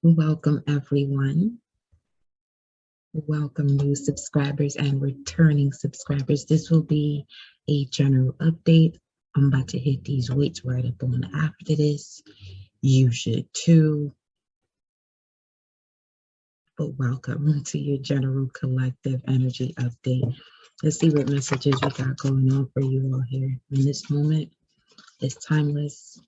Welcome, everyone. Welcome, new subscribers and returning subscribers. This will be a general update. I'm about to hit these weights right up on after this. You should too. But welcome to your general collective energy update. Let's see what messages we got going on for you all here in this moment. It's timeless.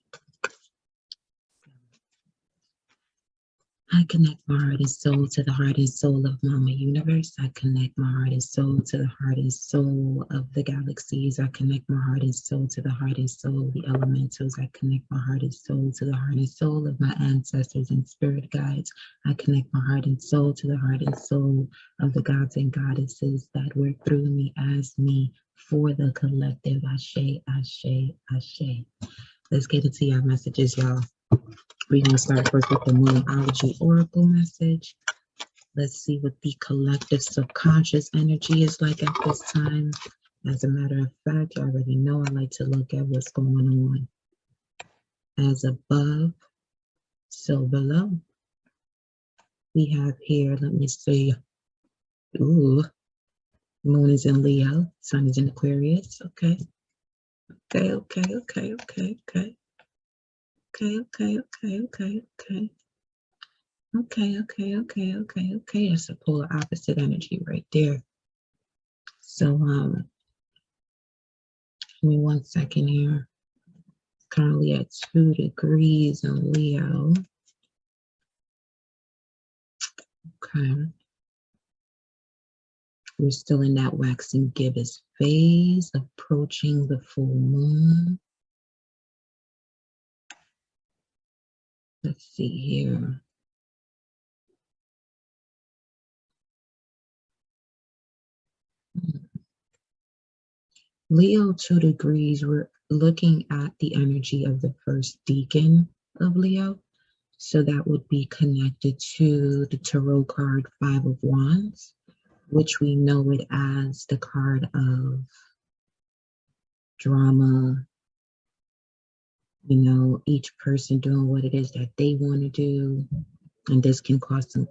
I connect my heart and soul to the heart and soul of Mama Universe. I connect my heart and soul to the heart and soul of the galaxies. I connect my heart and soul to the heart and soul of the elementals. I connect my heart and soul to the heart and soul of my ancestors and spirit guides. I connect my heart and soul to the heart and soul of the gods and goddesses that work through me as me for the collective. Ashe, ashe, ashe. Let's get into your messages, y'all. We're going to start first with the Moonology Oracle message. Let's see what the collective subconscious energy is like at this time. As a matter of fact, you already know I like to look at what's going on. As above, so below. We have here, let me see. Ooh, Moon is in Leo, Sun is in Aquarius. Okay. Okay. Okay. That's a polar opposite energy right there. So, give me 1 second here. Currently at 2 degrees in Leo. Okay. We're still in that waxing gibbous phase, approaching the full moon. Let's see here. Leo 2 degrees, we're looking at the energy of the first decan of Leo. So that would be connected to the tarot card 5 of Wands, which we know it as the card of drama, each person doing what it is that they want to do. And this can cause some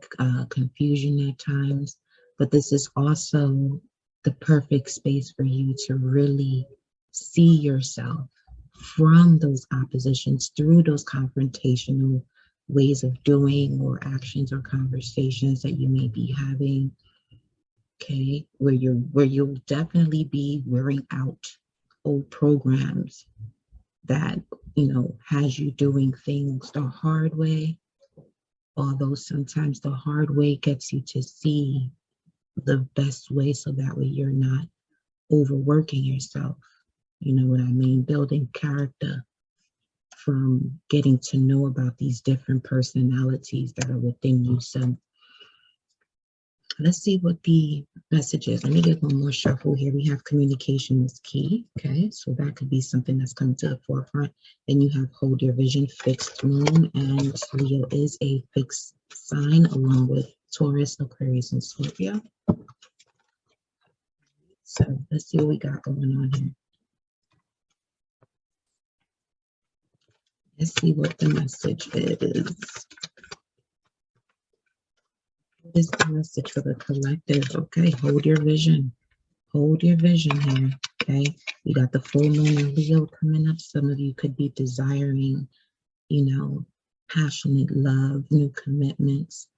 confusion at times. But this is also the perfect space for you to really see yourself from those oppositions, through those confrontational ways of doing or actions or conversations that you may be having. Okay, where you'll definitely be wearing out old programs that has you doing things the hard way, although sometimes the hard way gets you to see the best way, so that way you're not overworking yourself. You know what I mean? Building character from getting to know about these different personalities that are within you. So let's see what the message is. Let me get one more shuffle here. We have communication is key. Okay, so that could be something that's coming to the forefront. Then you have hold your vision, fixed moon, and Leo is a fixed sign along with Taurus, Aquarius, and Scorpio. So let's see what we got going on here. Let's see what the message is. What is the message for the collective? Okay, hold your vision. Hold your vision here. Okay, you got the full moon in Leo coming up. Some of you could be desiring, passionate love, new commitments,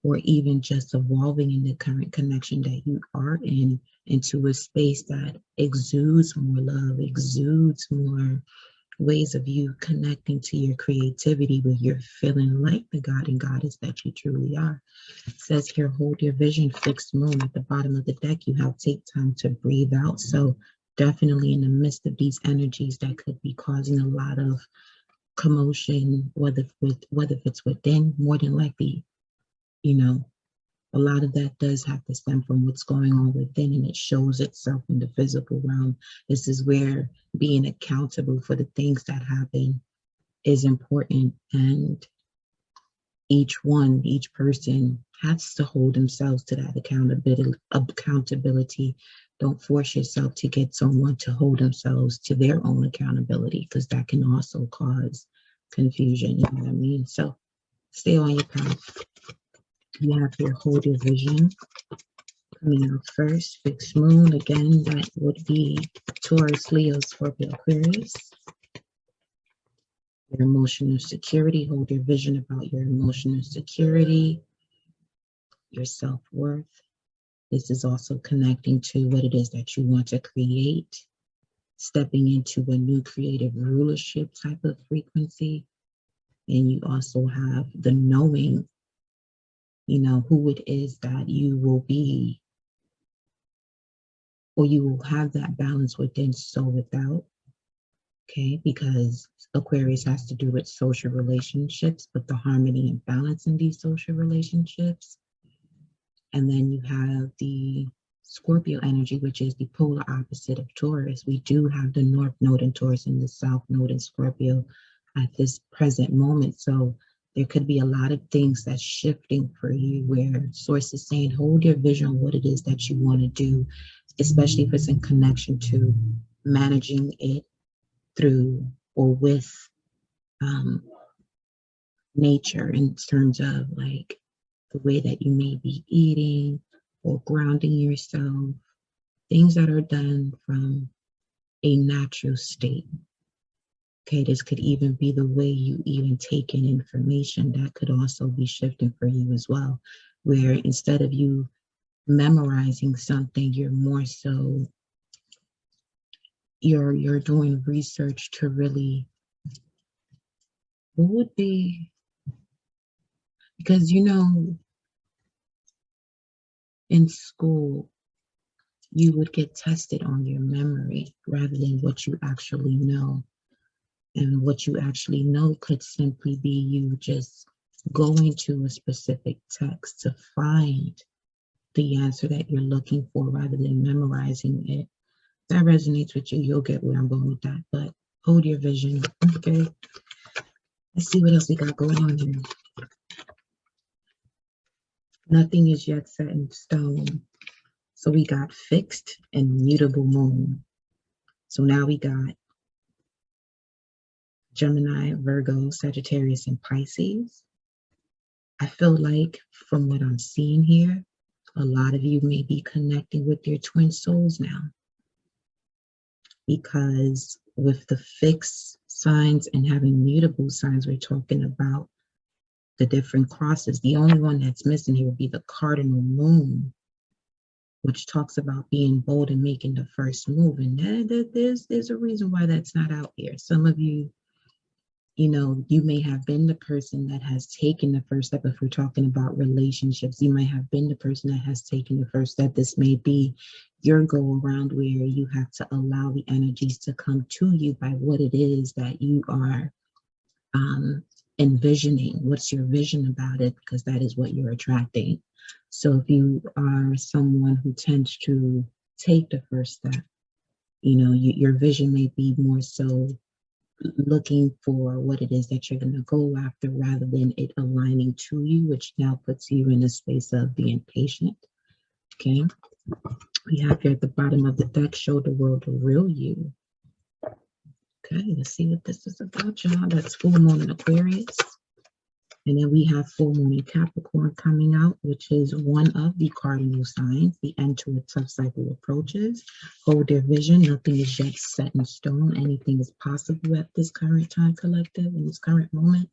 or even just evolving in the current connection that you are in into a space that exudes more love, exudes more ways of you connecting to your creativity, where you're feeling like the god and goddess that you truly are. It says here, hold your vision, fixed moon. At the bottom of the deck, you have take time to breathe out. So definitely in the midst of these energies that could be causing a lot of commotion, whether it's within, more than likely, a lot of that does have to stem from what's going on within, and it shows itself in the physical realm. This is where being accountable for the things that happen is important, and each person has to hold themselves to that accountability. Don't force yourself to get someone to hold themselves to their own accountability, because that can also cause confusion. You know what I mean? So Stay on your path. You have your hold your vision coming out first. Fixed moon, again, that would be Taurus, Leo, Scorpio, Aquarius. Your emotional security, hold your vision about your emotional security, your self-worth. This is also connecting to what it is that you want to create, stepping into a new creative rulership type of frequency. And you also have the knowing, who it is that you will be, or you will have that balance within, so without. Okay, because Aquarius has to do with social relationships, but the harmony and balance in these social relationships. And then you have the Scorpio energy, which is the polar opposite of Taurus. We do have the North Node in Taurus and the South Node in Scorpio at this present moment. So there could be a lot of things that's shifting for you, where Source is saying, hold your vision on what it is that you want to do, especially if it's in connection to managing it through or with nature, in terms of like the way that you may be eating or grounding yourself, things that are done from a natural state. Okay, this could even be the way you even take in information. That could also be shifting for you as well, where instead of you memorizing something, you're more so you're doing research to really, what would be, because in school you would get tested on your memory rather than what you actually know. And what you actually know could simply be you just going to a specific text to find the answer that you're looking for rather than memorizing it. That resonates with you, you'll get where I'm going with that. But hold your vision, okay? Let's see what else we got going on here. Nothing is yet set in stone. So we got fixed and mutable moon. So now we got Gemini, Virgo, Sagittarius, and Pisces. I feel like from what I'm seeing here, a lot of you may be connecting with your twin souls now, because with the fixed signs and having mutable signs, we're talking about the different crosses. The only one that's missing here would be the cardinal moon, which talks about being bold and making the first move. And there's a reason why that's not out here. Some of you, you may have been the person that has taken the first step. If we're talking about relationships, you might have been the person that has taken the first step. This may be your go around, where you have to allow the energies to come to you by what it is that you are envisioning. What's your vision about it? Because that is what you're attracting. So if you are someone who tends to take the first step, your vision may be more so looking for what it is that you're going to go after rather than it aligning to you, which now puts you in a space of being patient. Okay, we have here at the bottom of the deck, show the world the real you. Okay, let's see what this is about, y'all. That's full moon in Aquarius. And then we have full moon in Capricorn coming out, which is one of the cardinal signs. The end to a tough cycle approaches. Hold their vision. Nothing is yet set in stone. Anything is possible at this current time, collective, in this current moment,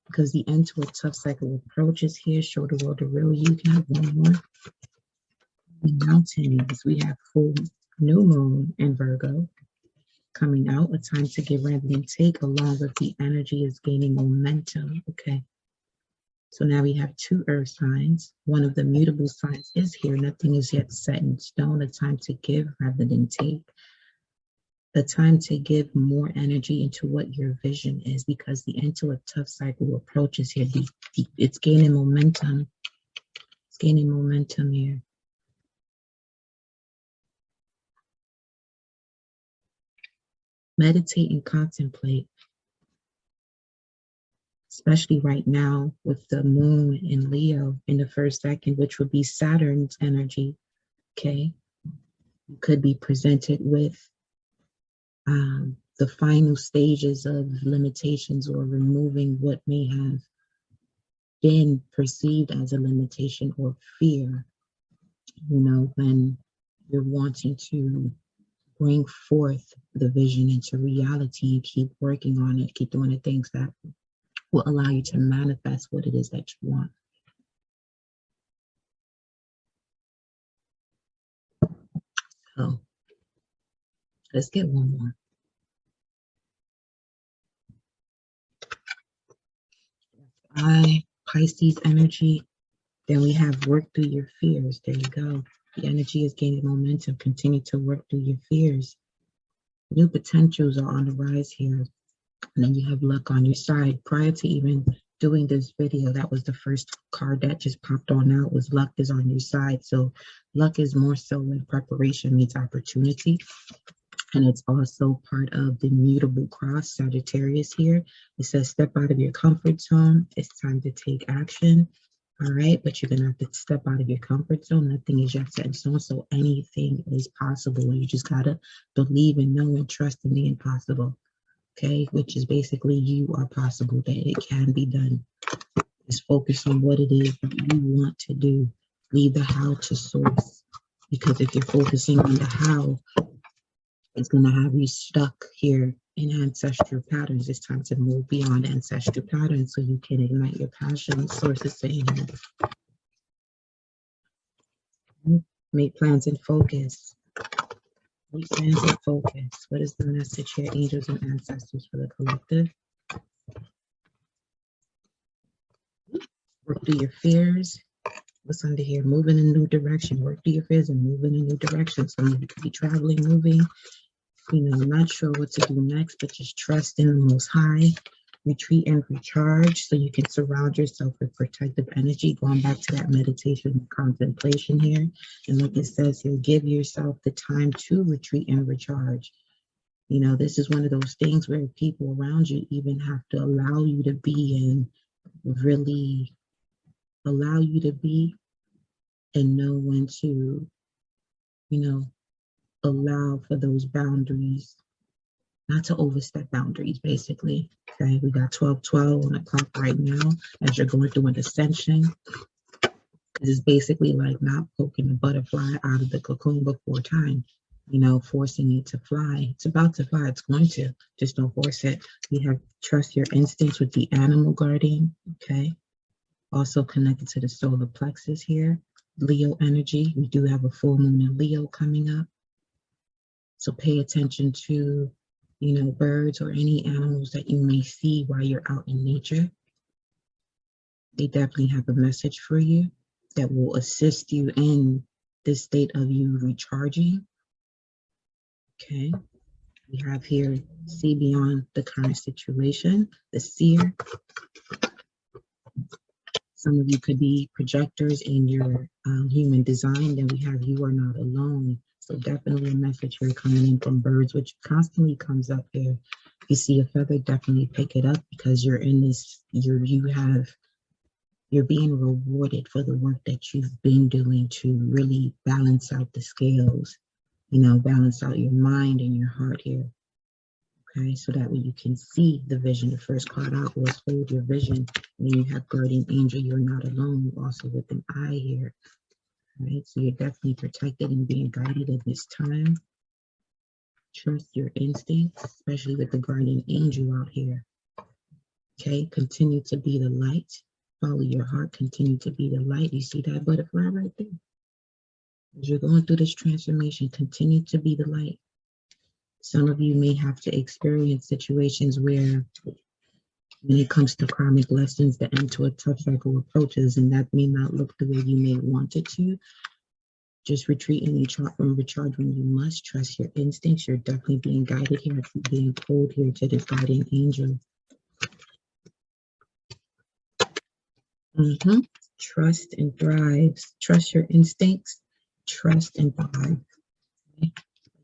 because the end to a tough cycle approaches here. Show the world the real you. Can have one more. Mountains. We have full new moon in Virgo coming out. A time to give rather than take, along with the energy is gaining momentum. Okay. So now we have two earth signs. One of the mutable signs is here. Nothing is yet set in stone. A time to give rather than take. A time to give more energy into what your vision is, because the end to a tough cycle approaches here. It's gaining momentum. It's gaining momentum here. Meditate and contemplate, especially right now with the moon in Leo in the first second, which would be Saturn's energy. Okay, you could be presented with the final stages of limitations or removing what may have been perceived as a limitation or fear, you know, when you're wanting to bring forth the vision into reality and keep working on it, keep doing the things that will allow you to manifest what it is that you want. So let's get one more. Pisces energy. Then we have work through your fears. There you go. The energy is gaining momentum. Continue to work through your fears. New potentials are on the rise here. And then you have luck on your side. Prior to even doing this video, that was the first card that just popped on out, was luck is on your side. So luck is more so when preparation meets opportunity. And it's also part of the mutable cross, Sagittarius here. It says step out of your comfort zone. It's time to take action. All right, but you're gonna have to step out of your comfort zone. Nothing is yet set in stone, so anything is possible. You just gotta believe and know and trust in the impossible. Okay, which is basically you are possible, that it can be done. Just focus on what it is that you want to do. Leave the how to source, because if you're focusing on the how, it's going to have you stuck here in ancestral patterns. It's time to move beyond ancestral patterns so you can ignite your passion. Source is saying here. Make plans and focus. Make plans and focus. What is the message here, angels and ancestors, for the collective? Work through your fears. What's under here? Move in a new direction. Work through your fears and move in a new direction. Some of you could be traveling, moving, you know, not sure what to do next, but just trust in the Most High. Retreat and recharge so you can surround yourself with protective energy. Going back to that meditation and contemplation here. And like it says here, give yourself the time to retreat and recharge. You know, this is one of those things where people around you even have to allow you to be in, really allow you to be, and know when to, you know, allow for those boundaries, not to overstep boundaries, basically. Okay, we got 12:12 on the clock right now as you're going through an ascension. Because it's basically like not poking the butterfly out of the cocoon before time, you know, forcing it to fly. It's about to fly, it's going to, just don't force it. We have trust your instincts with the animal guardian, okay? Also connected to the solar plexus here. Leo energy, we do have a full moon in Leo coming up. So pay attention to, you know, birds or any animals that you may see while you're out in nature. They definitely have a message for you that will assist you in this state of you recharging. Okay. We have here, see beyond the current situation, the seer. Some of you could be projectors in your human design. Then we have you are not alone. So definitely a message here coming in from birds, which constantly comes up here. If you see a feather, definitely pick it up, because you're in this, you're being rewarded for the work that you've been doing to really balance out the scales, you know, balance out your mind and your heart here. Okay, so that way you can see the vision. The first card out was hold your vision. And then you have guardian angel, you're not alone, also with an eye here. Right, so you're definitely protected and being guided at this time. Trust your instincts, especially with the guardian angel out here. Okay, continue to be the light. Follow your heart, continue to be the light. You see that butterfly right there? As you're going through this transformation, continue to be the light. Some of you may have to experience situations where, when it comes to karmic lessons, the end to a tough cycle approaches, and that may not look the way you may want it to. Just retreat and recharge when you must. Trust your instincts. You're definitely being guided here, being pulled here to this guardian angel. Trust and thrive. Trust your instincts. Trust and thrive. Okay?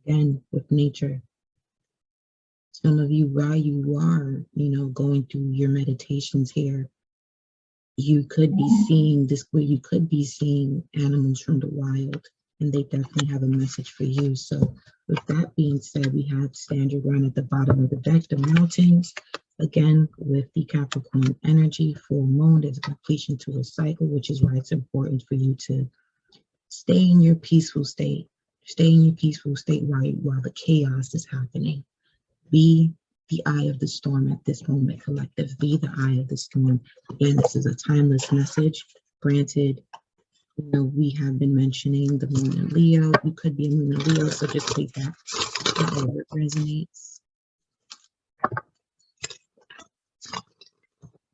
Again, with nature. Some of you, while you are, you know, going through your meditations here, you could be seeing this, where you could be seeing animals from the wild, and they definitely have a message for you. So with that being said, we have stand your ground at the bottom of the deck, the mountains. Again, with the Capricorn energy, full moon, there's a completion to a cycle, which is why it's important for you to stay in your peaceful state. Stay in your peaceful state while the chaos is happening. Be the eye of the storm at this moment, collective. Be the eye of the storm. Again, this is a timeless message. Granted, we have been mentioning the moon in Leo. You could be a moon in Leo, so just take that however it resonates.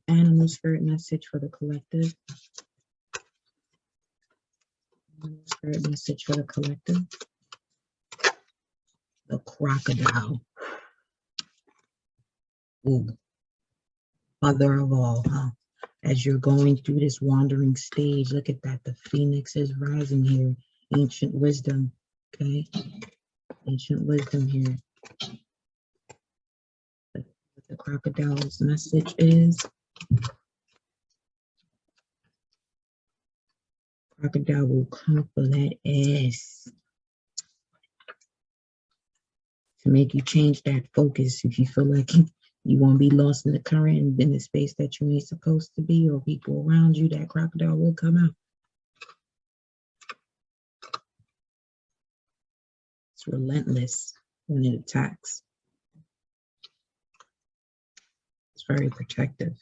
Animal spirit message for the collective. Animal spirit message for the collective. The crocodile. Ooh. Mother of all, huh? As you're going through this wandering stage, look at that. The phoenix is rising here. Ancient wisdom, okay? Ancient wisdom here. What the crocodile's message is. Crocodile will come for that ass. To make you change that focus if you feel like you won't be lost in the current and in the space that you ain't supposed to be, or people around you, that crocodile will come out. It's relentless when it attacks. It's very protective.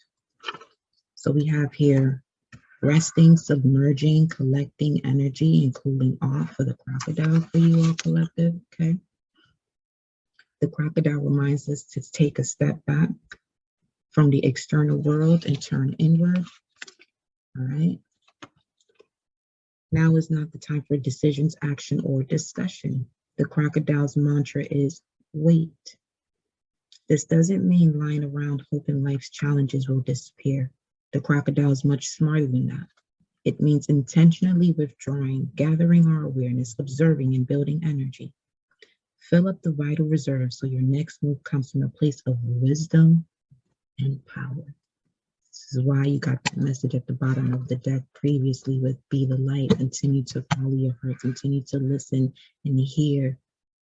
So we have here resting, submerging, collecting energy, and cooling off for the crocodile for you all collective, okay? The crocodile reminds us to take a step back from the external world and turn inward, all right? Now is not the time for decisions, action, or discussion. The crocodile's mantra is wait. This doesn't mean lying around hoping life's challenges will disappear. The crocodile is much smarter than that. It means intentionally withdrawing, gathering our awareness, observing, and building energy. Fill up the vital reserve so your next move comes from a place of wisdom and power. This is why you got that message at the bottom of the deck previously with be the light. Continue to follow your heart, continue to listen and hear,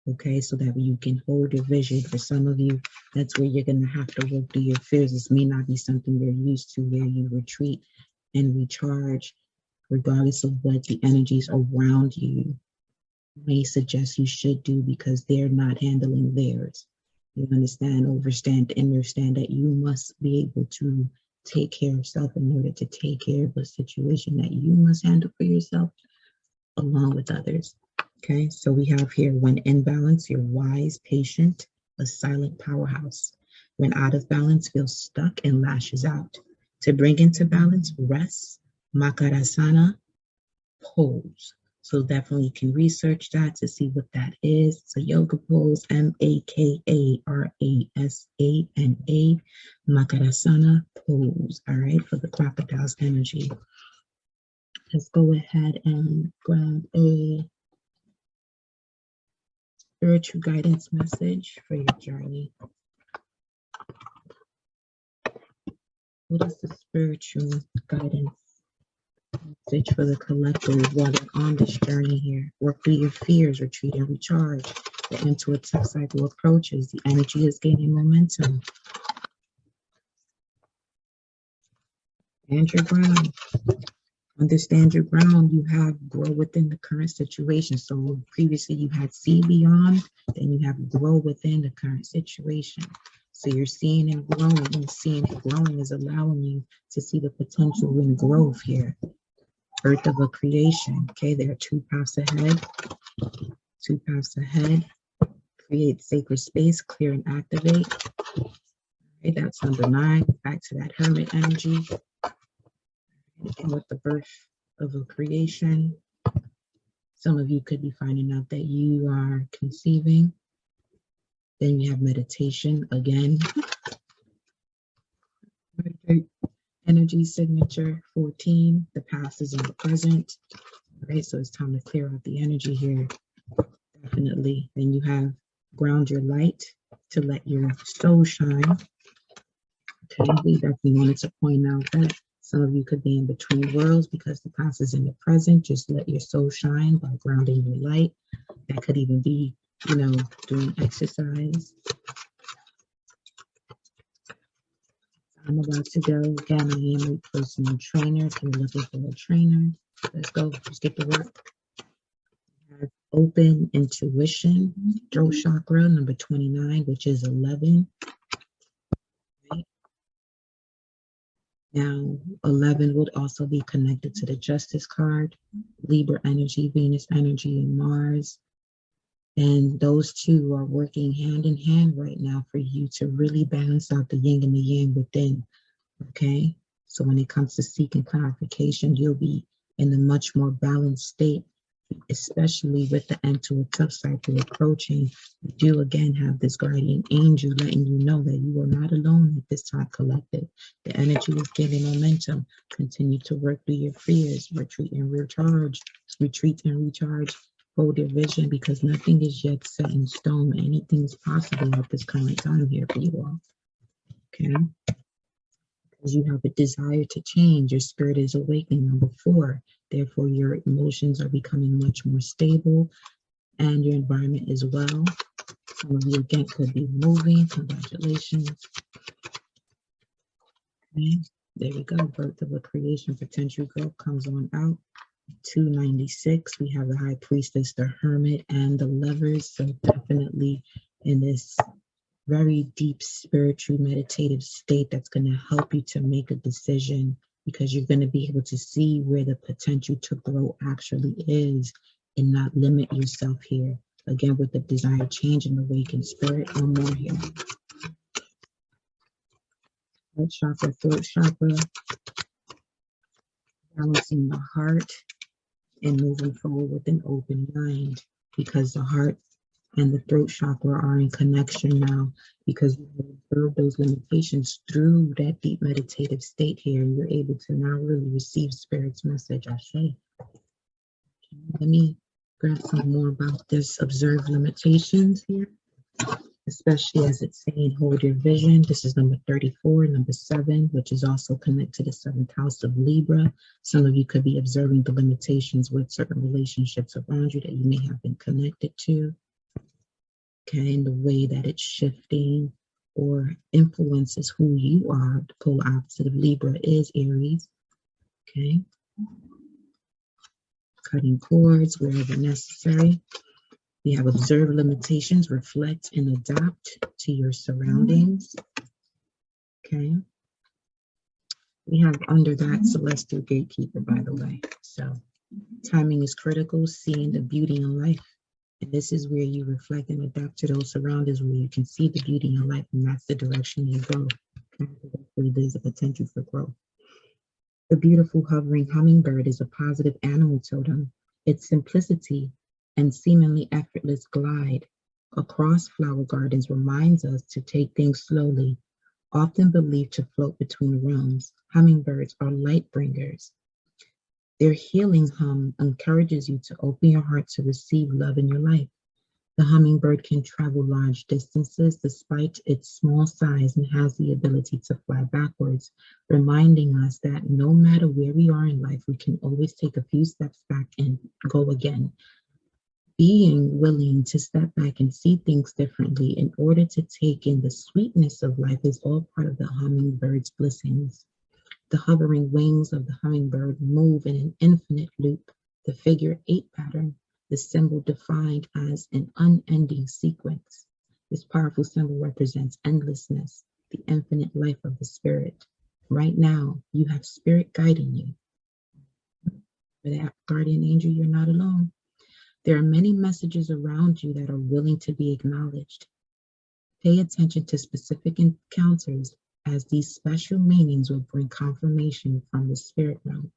okay, so that you can hold your vision. For some of you, that's where you're going to have to work through your fears. This may not be something you're used to, where you retreat and recharge regardless of what the energies around you may suggest you should do, because they're not handling theirs. You understand that you must be able to take care of self in order to take care of a situation that you must handle for yourself along with others. Okay, so we have here, when in balance, you're wise, patient, a silent powerhouse. When out of balance, feels stuck and lashes out. To bring into balance, rest, makarasana, pose. So definitely you can research that to see what that is. It's a yoga pose, Makarasana, Makarasana pose, all right, for the crocodile's energy. Let's go ahead and grab a spiritual guidance message for your journey. What is the spiritual guidance message for the collective while they're on this journey here? Work through your fears, retreat and recharge. The intuitive cycle approaches. The energy is gaining momentum. Stand your ground. Understand your ground. You have grow within the current situation. So previously you had see beyond, then you have grow within the current situation. So you're seeing and growing, and seeing and growing is allowing you to see the potential in growth here. Birth of a creation. Okay, there are two paths ahead. Two paths ahead. Create sacred space, clear and activate. Okay, that's number 9. Back to that hermit energy. And with the birth of a creation, some of you could be finding out that you are conceiving. Then you have meditation again. Energy signature 14. The past is in the present. All right, so it's time to clear out the energy here. Definitely. Then you have ground your light to let your soul shine. Okay, we definitely wanted to point out that some of you could be in between worlds because the past is in the present. Just let your soul shine by grounding your light. That could even be, doing exercise. I'm about to go. Again, I am a personal trainer. If you're looking for a trainer, let's go. Let's get to work. Have open intuition, throat chakra, number 29, which is 11. Right? Now, 11 would also be connected to the Justice card, Libra energy, Venus energy, and Mars. And those two are working hand in hand right now for you to really balance out the yin and the yang within. Okay, so when it comes to seeking clarification, you'll be in a much more balanced state, especially with the end to a tough cycle approaching. You do again have this guardian angel letting you know that you are not alone at this time, collective. The energy is giving momentum. Continue to work through your fears, retreat and recharge, retreat and recharge. Hold your vision because nothing is yet set in stone. Anything is possible at this current time here for you all. Okay. You have a desire to change. Your spirit is awakening. Number 4. Therefore, your emotions are becoming much more stable and your environment as well. Some of you again could be moving. Congratulations. Okay. There we go. Birth of a creation potential growth comes on out. 296. We have the high priestess, the hermit, and the lovers. So definitely in this very deep spiritual meditative state that's going to help you to make a decision, because you're going to be able to see where the potential to grow actually is and not limit yourself here. Again, with the desire change and awakened spirit. One more here. Heart chakra, throat chakra, balancing the heart and moving forward with an open mind, because the heart and the throat chakra are in connection now, because you observe those limitations through that deep meditative state here. You're able to now really receive spirit's message. Ashe. Let me grab some more about this. Observe limitations here, especially as it's saying hold your vision. This is number 34, number 7, which is also connected to the 7th house of Libra. Some of you could be observing the limitations with certain relationships around you that you may have been connected to. Okay, and the way that it's shifting or influences who you are. The polar opposite of Libra is Aries. Okay, cutting cords wherever necessary. We have observed limitations, reflect and adapt to your surroundings. Okay, we have under that celestial gatekeeper, by the way. So timing is critical, seeing the beauty in life. And this is where you reflect and adapt to those surroundings, where you can see the beauty in life, and that's the direction you go. Where there's a potential for growth. The beautiful hovering hummingbird is a positive animal totem. Its simplicity and seemingly effortless glide across flower gardens reminds us to take things slowly. Often believed to float between realms, hummingbirds are light bringers. Their healing hum encourages you to open your heart to receive love in your life. The hummingbird can travel large distances despite its small size and has the ability to fly backwards, reminding us that no matter where we are in life, we can always take a few steps back and go again. Being willing to step back and see things differently in order to take in the sweetness of life is all part of the hummingbird's blessings. The hovering wings of the hummingbird move in an infinite loop, the figure 8 pattern, the symbol defined as an unending sequence. This powerful symbol represents endlessness, the infinite life of the spirit. Right now, you have spirit guiding you. For that guardian angel, you're not alone. There are many messages around you that are willing to be acknowledged. Pay attention to specific encounters, as these special meanings will bring confirmation from the spirit realm.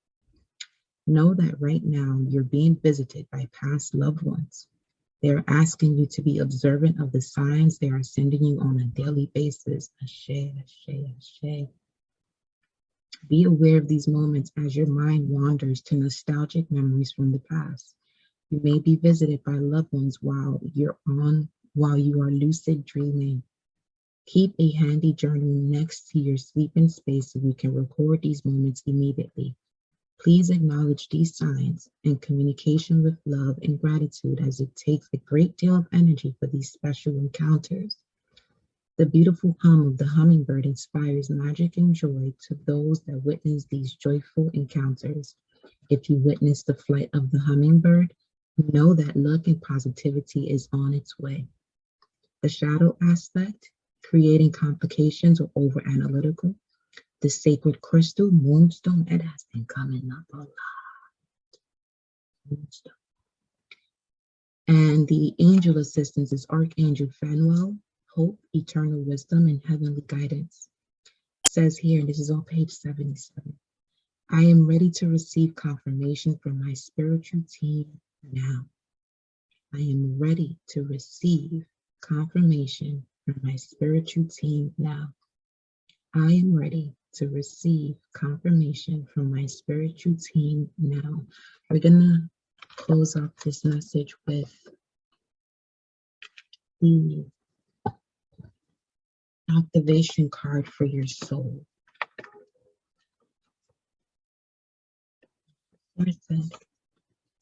Know that right now you're being visited by past loved ones. They are asking you to be observant of the signs they are sending you on a daily basis. Ashe, ashe, ashe. Be aware of these moments as your mind wanders to nostalgic memories from the past. You may be visited by loved ones while you are lucid dreaming. Keep a handy journal next to your sleeping space so you can record these moments immediately. Please acknowledge these signs and communication with love and gratitude, as it takes a great deal of energy for these special encounters. The beautiful hum of the hummingbird inspires magic and joy to those that witness these joyful encounters. If you witness the flight of the hummingbird, know that luck and positivity is on its way. The shadow aspect, creating complications or over analytical. The sacred crystal, moonstone, it has been coming up a lot. Moonstone. And the angel assistance is Archangel Phanuel, hope, eternal wisdom, and heavenly guidance. It says here, and this is on page 77, I am ready to receive confirmation from my spiritual team now. I am ready to receive confirmation from my spiritual team now. I am ready to receive confirmation from my spiritual team now. We're going to close off this message with the activation card for your soul. Where's it?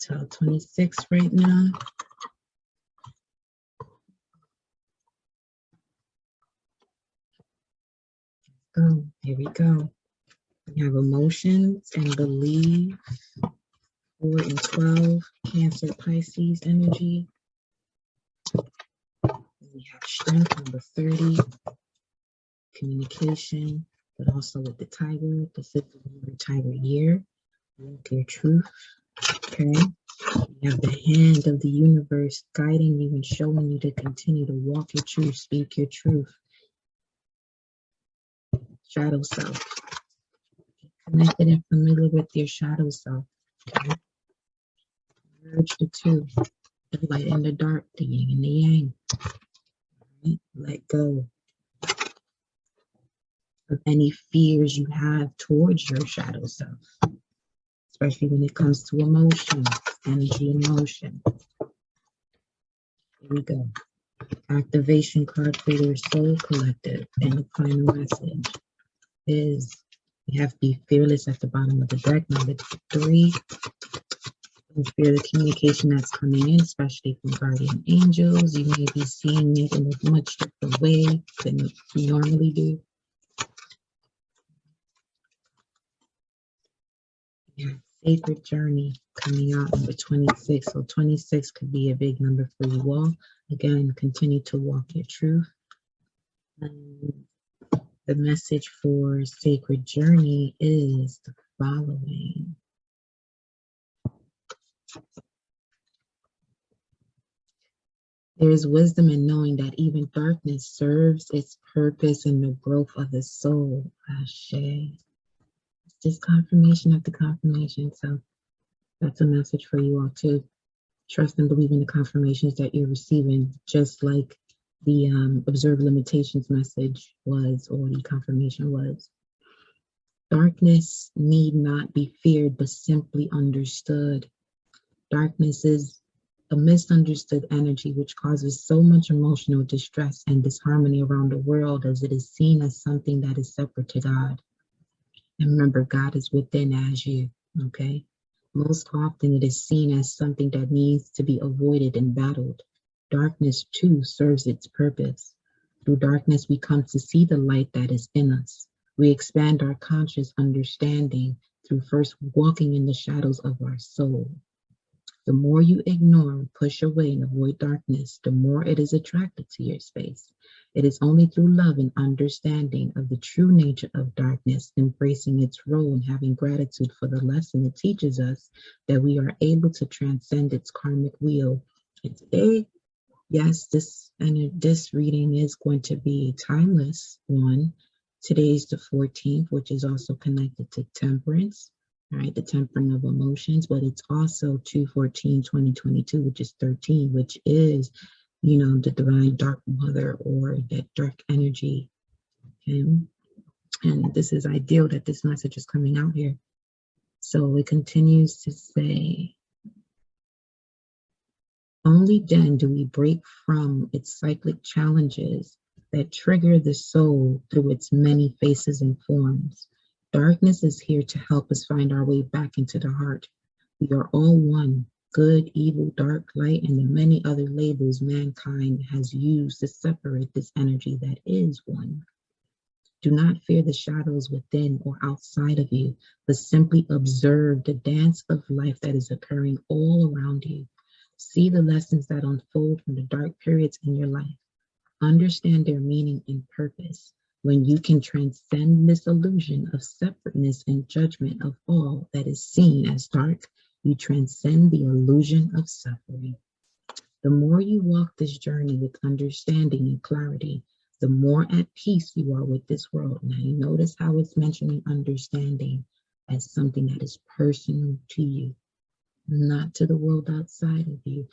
12:26 right now. Oh, here we go. We have emotions and belief, 4 and 12, Cancer, Pisces energy. We have strength, number 30, communication, but also with the tiger, the 5th of the tiger year, walk your truth, okay? You have the hand of the universe guiding you and showing you to continue to walk your truth, speak your truth. Shadow self. Connected and familiar with your shadow self, okay? Merge the two, the light and the dark, the yin and the yang. Right? Let go of any fears you have towards your shadow self, especially when it comes to emotions, energy and motion. Here we go. Activation card for your soul collective. And the final message is you have to be fearless at the bottom of the deck, number 3. Don't fear the communication that's coming in, especially from guardian angels. You may be seeing it in a much different way than you normally do. Yeah, sacred journey coming out, number 26. So 26 could be a big number for you all. Again, continue to walk your truth. The message for sacred journey is the following. There is wisdom in knowing that even darkness serves its purpose in the growth of the soul. Ashe. It's just confirmation after confirmation. So that's a message for you all too. Trust and believe in the confirmations that you're receiving, just like the observe limitations message was, or the confirmation was. Darkness need not be feared, but simply understood. Darkness is a misunderstood energy which causes so much emotional distress and disharmony around the world, as it is seen as something that is separate to God. And remember, God is within as you, okay? Most often it is seen as something that needs to be avoided and battled. Darkness too serves its purpose. Through darkness we come to see the light that is in us. We expand our conscious understanding through first walking in the shadows of our soul. The more you ignore, push away, and avoid darkness, the more it is attracted to your space. It is only through love and understanding of the true nature of darkness, embracing its role and having gratitude for the lesson it teaches us, that we are able to transcend its karmic wheel. And today, yes, this reading is going to be a timeless one. Today's the 14th, which is also connected to temperance. Right, the tempering of emotions, but it's also 2/14/2022, which is 13, which is, you know, the divine dark mother or that dark energy. Okay? And this is ideal that this message is coming out here. So it continues to say, only then do we break from its cyclic challenges that trigger the soul through its many faces and forms. Darkness is here to help us find our way back into the heart. We are all one, good, evil, dark, light, and the many other labels mankind has used to separate this energy that is one. Do not fear the shadows within or outside of you, but simply observe the dance of life that is occurring all around you. See the lessons that unfold from the dark periods in your life. Understand their meaning and purpose. When you can transcend this illusion of separateness and judgment of all that is seen as dark, you transcend the illusion of suffering. The more you walk this journey with understanding and clarity, the more at peace you are with this world. Now, you notice how it's mentioning understanding as something that is personal to you, not to the world outside of you.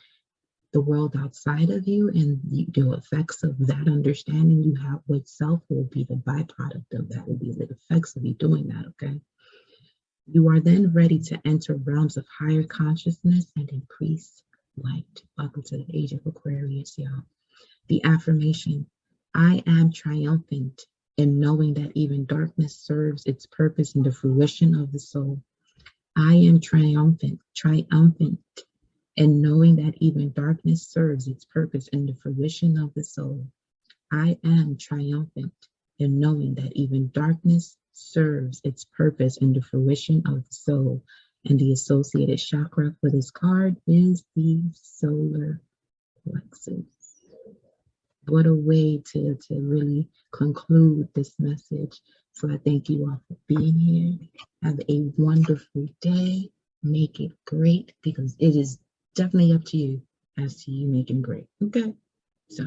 The world outside of you and the effects of that understanding you have with self will be the byproduct of that, will be the effects of you doing that, okay? You are then ready to enter realms of higher consciousness and increase light. Welcome to the age of Aquarius, y'all. The affirmation, I am triumphant in knowing that even darkness serves its purpose in the fruition of the soul. I am triumphant and knowing that even darkness serves its purpose in the fruition of the soul. I am triumphant in knowing that even darkness serves its purpose in the fruition of the soul. And the associated chakra for this card is the solar plexus. What a way to really conclude this message. So I thank you all for being here. Have a wonderful day. Make it great, because it is definitely up to you as to you making great. Okay, so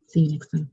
see you next time.